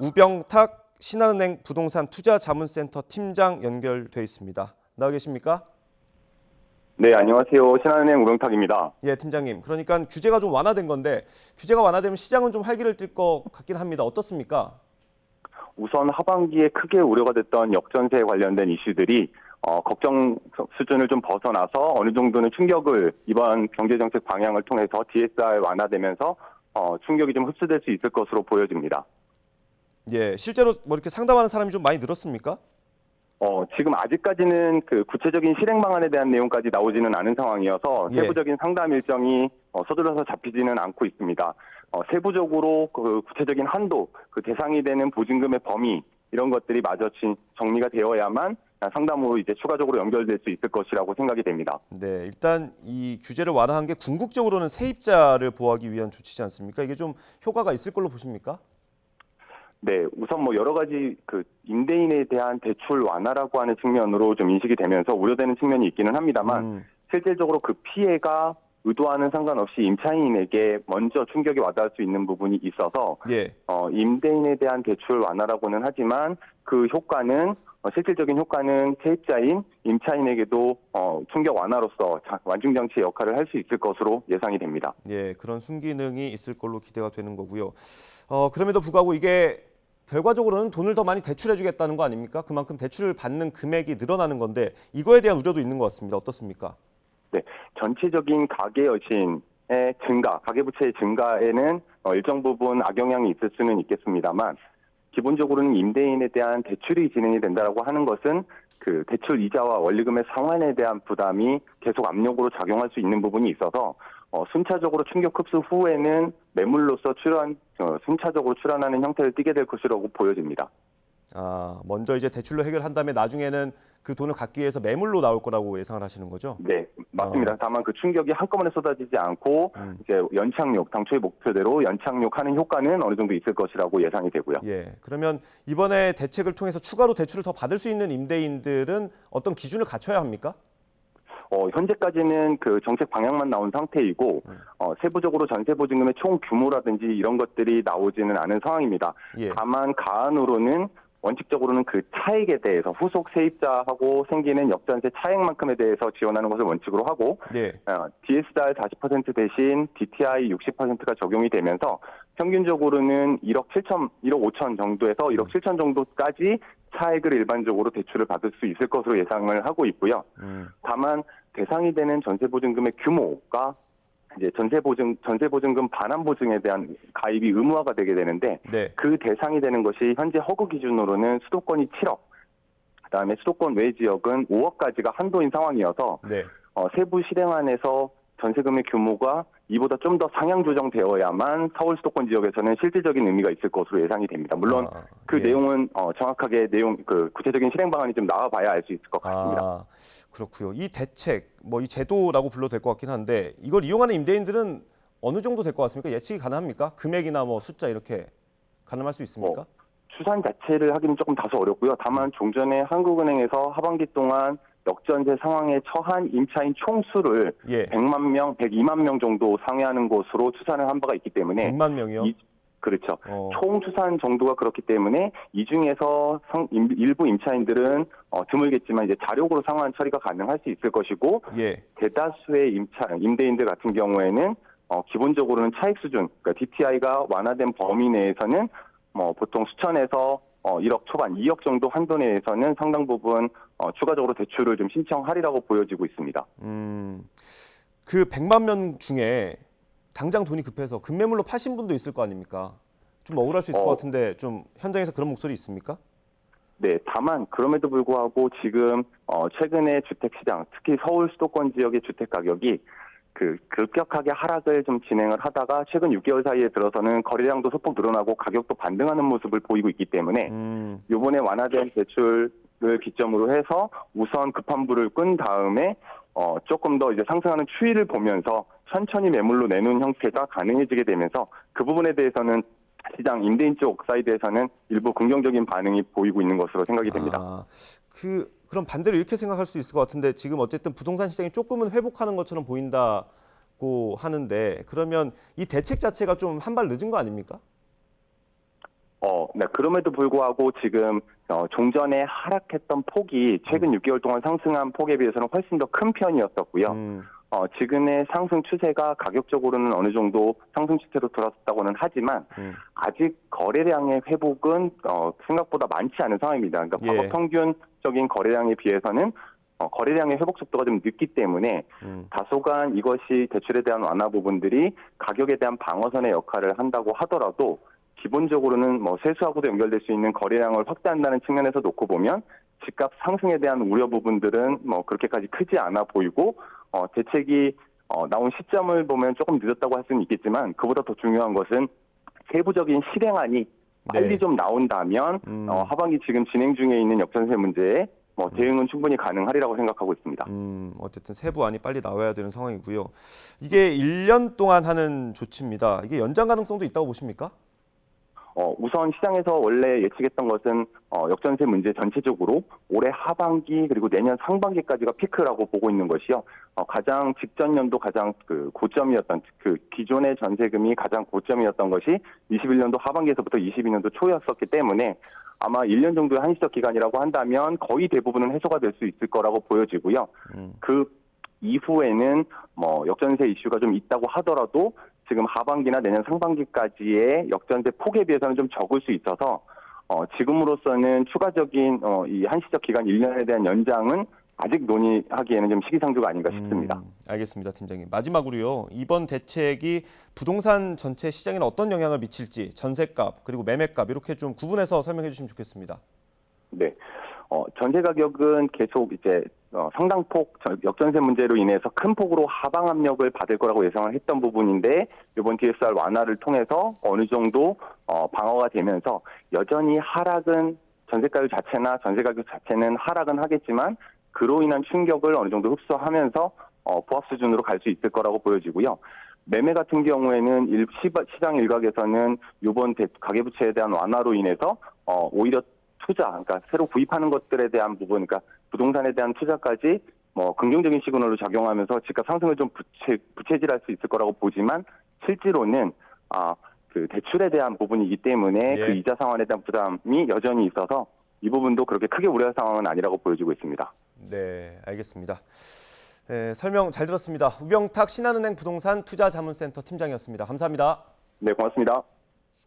우병탁 신한은행 부동산 투자자문센터 팀장 연결돼 있습니다. 나와 계십니까? 네, 안녕하세요. 신한은행 우병탁입니다. 예, 팀장님. 그러니까 규제가 좀 완화된 건데 규제가 완화되면 시장은 좀 활기를 띨 것 같긴 합니다. 어떻습니까? 우선 하반기에 크게 우려가 됐던 역전세에 관련된 이슈들이 걱정 수준을 좀 벗어나서 어느 정도는 충격을 이번 경제정책 방향을 통해서 DSR 완화되면서 충격이 좀 흡수될 수 있을 것으로 보여집니다. 예, 실제로 뭐 이렇게 상담하는 사람이 좀 많이 늘었습니까? 지금 아직까지는 그 구체적인 실행 방안에 대한 내용까지 나오지는 않은 상황이어서 예. 세부적인 상담 일정이 서둘러서 잡히지는 않고 있습니다. 세부적으로 그 구체적인 한도, 그 대상이 되는 보증금의 범위 이런 것들이 마저 정리가 되어야만 상담으로 이제 추가적으로 연결될 수 있을 것이라고 생각이 됩니다. 네, 일단 이 규제를 완화한 게 궁극적으로는 세입자를 보호하기 위한 조치지 않습니까? 이게 좀 효과가 있을 걸로 보십니까? 네, 우선 뭐 여러 가지 그 임대인에 대한 대출 완화라고 하는 측면으로 좀 인식이 되면서 우려되는 측면이 있기는 합니다만 실질적으로 그 피해가 의도와는 상관없이 임차인에게 먼저 충격이 와닿을 수 있는 부분이 있어서 예. 임대인에 대한 대출 완화라고는 하지만 그 효과는 실질적인 효과는 세입자인 임차인에게도 충격 완화로서 완충장치의 역할을 할 수 있을 것으로 예상이 됩니다. 예, 그런 순기능이 있을 걸로 기대가 되는 거고요. 그럼에도 불구하고 이게 결과적으로는 돈을 더 많이 대출해주겠다는 거 아닙니까? 그만큼 대출을 받는 금액이 늘어나는 건데 이거에 대한 우려도 있는 것 같습니다. 어떻습니까? 네, 전체적인 가계 여신의 증가, 가계부채의 증가에는 일정 부분 악영향이 있을 수는 있겠습니다만 기본적으로는 임대인에 대한 대출이 진행이 된다라고 하는 것은 그 대출 이자와 원리금의 상환에 대한 부담이 계속 압력으로 작용할 수 있는 부분이 있어서 순차적으로 충격 흡수 후에는 매물로서 순차적으로 출현하는 형태를 띠게 될 것이라고 보여집니다. 먼저 이제 대출로 해결한 다음에 나중에는 그 돈을 갚기 위해서 매물로 나올 거라고 예상을 하시는 거죠? 네, 맞습니다. 다만 그 충격이 한꺼번에 쏟아지지 않고 이제 연착륙, 당초의 목표대로 연착륙하는 효과는 어느 정도 있을 것이라고 예상이 되고요. 예, 그러면 이번에 대책을 통해서 추가로 대출을 더 받을 수 있는 임대인들은 어떤 기준을 갖춰야 합니까? 현재까지는 그 정책 방향만 나온 상태이고 세부적으로 전세 보증금의 총 규모라든지 이런 것들이 나오지는 않은 상황입니다. 예. 다만 가안으로는 원칙적으로는 그 차액에 대해서 후속 세입자하고 생기는 역전세 차액만큼에 대해서 지원하는 것을 원칙으로 하고 예. DSR 40% 대신 DTI 60%가 적용이 되면서 평균적으로는 1억 5천 정도에서 1억 7천 정도까지 차액을 일반적으로 대출을 받을 수 있을 것으로 예상을 하고 있고요. 다만 대상이 되는 전세보증금의 규모가 이제 전세보증금 반환보증에 대한 가입이 의무화가 되게 되는데 네. 그 대상이 되는 것이 현재 허그 기준으로는 수도권이 7억, 그다음에 수도권 외 지역은 5억까지가 한도인 상황이어서 네. 세부 실행안에서 전세금의 규모가 이보다 좀 더 상향 조정되어야만 서울 수도권 지역에서는 실질적인 의미가 있을 것으로 예상이 됩니다. 물론 그 예. 내용은 정확하게 그 구체적인 실행 방안이 좀 나와봐야 알 수 있을 것 같습니다. 그렇고요. 이 대책, 이 제도라고 불러도 될 것 같긴 한데 이걸 이용하는 임대인들은 어느 정도 될 것 같습니까? 예측이 가능합니까? 금액이나 숫자 이렇게 가늠할 수 있습니까? 추산 자체를 하기는 조금 다소 어렵고요. 다만 종전에 한국은행에서 하반기 동안 역전세 상황에 처한 임차인 총수를 100만 명, 102만 명 정도 상회하는 것으로 추산을 한 바가 있기 때문에 100만 명이요? 그렇죠. 총 추산 정도가 그렇기 때문에 이 중에서 일부 임차인들은 드물겠지만 이제 자력으로 상환 처리가 가능할 수 있을 것이고 대다수의 임대인들 같은 경우에는 기본적으로는 차익 수준, 그러니까 DTI가 완화된 범위 내에서는 보통 수천에서 1억 초반, 2억 정도 한도 내에서는 상당 부분 추가적으로 대출을 좀 신청하리라고 보여지고 있습니다. 그 100만 명 중에 당장 돈이 급해서 급매물로 파신 분도 있을 거 아닙니까? 좀 억울할 수 있을 것 같은데 좀 현장에서 그런 목소리 있습니까? 네, 다만 그럼에도 불구하고 지금 최근에 주택시장, 특히 서울 수도권 지역의 주택 가격이 그 급격하게 하락을 좀 진행을 하다가 최근 6개월 사이에 들어서는 거래량도 소폭 늘어나고 가격도 반등하는 모습을 보이고 있기 때문에 이번에 완화된 대출을 기점으로 해서 우선 급한 불을 끈 다음에 조금 더 이제 상승하는 추이를 보면서 천천히 매물로 내놓은 형태가 가능해지게 되면서 그 부분에 대해서는 시장 임대인 쪽 사이드에서는 일부 긍정적인 반응이 보이고 있는 것으로 생각이 됩니다. 그럼 반대로 이렇게 생각할 수 있을 것 같은데 지금 어쨌든 부동산 시장이 조금은 회복하는 것처럼 보인다고 하는데 그러면 이 대책 자체가 좀 한 발 늦은 거 아닙니까? 네, 그럼에도 불구하고 지금 종전에 하락했던 폭이 최근 6개월 동안 상승한 폭에 비해서는 훨씬 더 큰 편이었었고요. 지금의 상승 추세가 가격적으로는 어느 정도 상승 추세로 돌아섰다고는 하지만 아직 거래량의 회복은 생각보다 많지 않은 상황입니다. 그러니까 과거 평균적인 거래량에 비해서는 거래량의 회복 속도가 좀 늦기 때문에 다소간 이것이 대출에 대한 완화 부분들이 가격에 대한 방어선의 역할을 한다고 하더라도 기본적으로는 세수하고도 연결될 수 있는 거래량을 확대한다는 측면에서 놓고 보면 집값 상승에 대한 우려 부분들은 그렇게까지 크지 않아 보이고 대책이 나온 시점을 보면 조금 늦었다고 할 수는 있겠지만 그보다 더 중요한 것은 세부적인 실행안이 빨리 좀 나온다면 하반기 지금 진행 중에 있는 역전세 문제에 대응은 충분히 가능하리라고 생각하고 있습니다. 어쨌든 세부안이 빨리 나와야 되는 상황이고요. 이게 1년 동안 하는 조치입니다. 이게 연장 가능성도 있다고 보십니까? 우선 시장에서 원래 예측했던 것은 역전세 문제 전체적으로 올해 하반기 그리고 내년 상반기까지가 피크라고 보고 있는 것이요. 가장 직전 연도 가장 고점이었던 기존의 전세금이 가장 고점이었던 것이 21년도 하반기에서부터 22년도 초였었기 때문에 아마 1년 정도의 한시적 기간이라고 한다면 거의 대부분은 해소가 될 수 있을 거라고 보여지고요. 그 이후에는 역전세 이슈가 좀 있다고 하더라도 지금 하반기나 내년 상반기까지의 역전세 폭에 비해서는 좀 적을 수 있어서 지금으로서는 추가적인 이 한시적 기간 1년에 대한 연장은 아직 논의하기에는 좀 시기상조가 아닌가 싶습니다. 알겠습니다, 팀장님. 마지막으로요. 이번 대책이 부동산 전체 시장에는 어떤 영향을 미칠지 전세값 그리고 매매값 이렇게 좀 구분해서 설명해 주시면 좋겠습니다. 네. 전세 가격은 계속 이제 상당폭 역전세 문제로 인해서 큰 폭으로 하방 압력을 받을 거라고 예상을 했던 부분인데 이번 DSR 완화를 통해서 어느 정도 방어가 되면서 여전히 하락은 전세가율 자체나 전세 가격 자체는 하락은 하겠지만 그로 인한 충격을 어느 정도 흡수하면서 부합 수준으로 갈 수 있을 거라고 보여지고요. 매매 같은 경우에는 시장 일각에서는 이번 가계부채에 대한 완화로 인해서 오히려 투자, 그러니까 새로 구입하는 것들에 대한 부분, 그러니까 부동산에 대한 투자까지 긍정적인 시그널로 작용하면서 집값 상승을 좀 부채질할 수 있을 거라고 보지만 실제로는 그 대출에 대한 부분이기 때문에 그 이자 상환에 대한 부담이 여전히 있어서 이 부분도 그렇게 크게 우려할 상황은 아니라고 보여지고 있습니다. 네, 알겠습니다. 설명 잘 들었습니다. 우병탁 신한은행 부동산 투자자문센터 팀장이었습니다. 감사합니다. 네, 고맙습니다.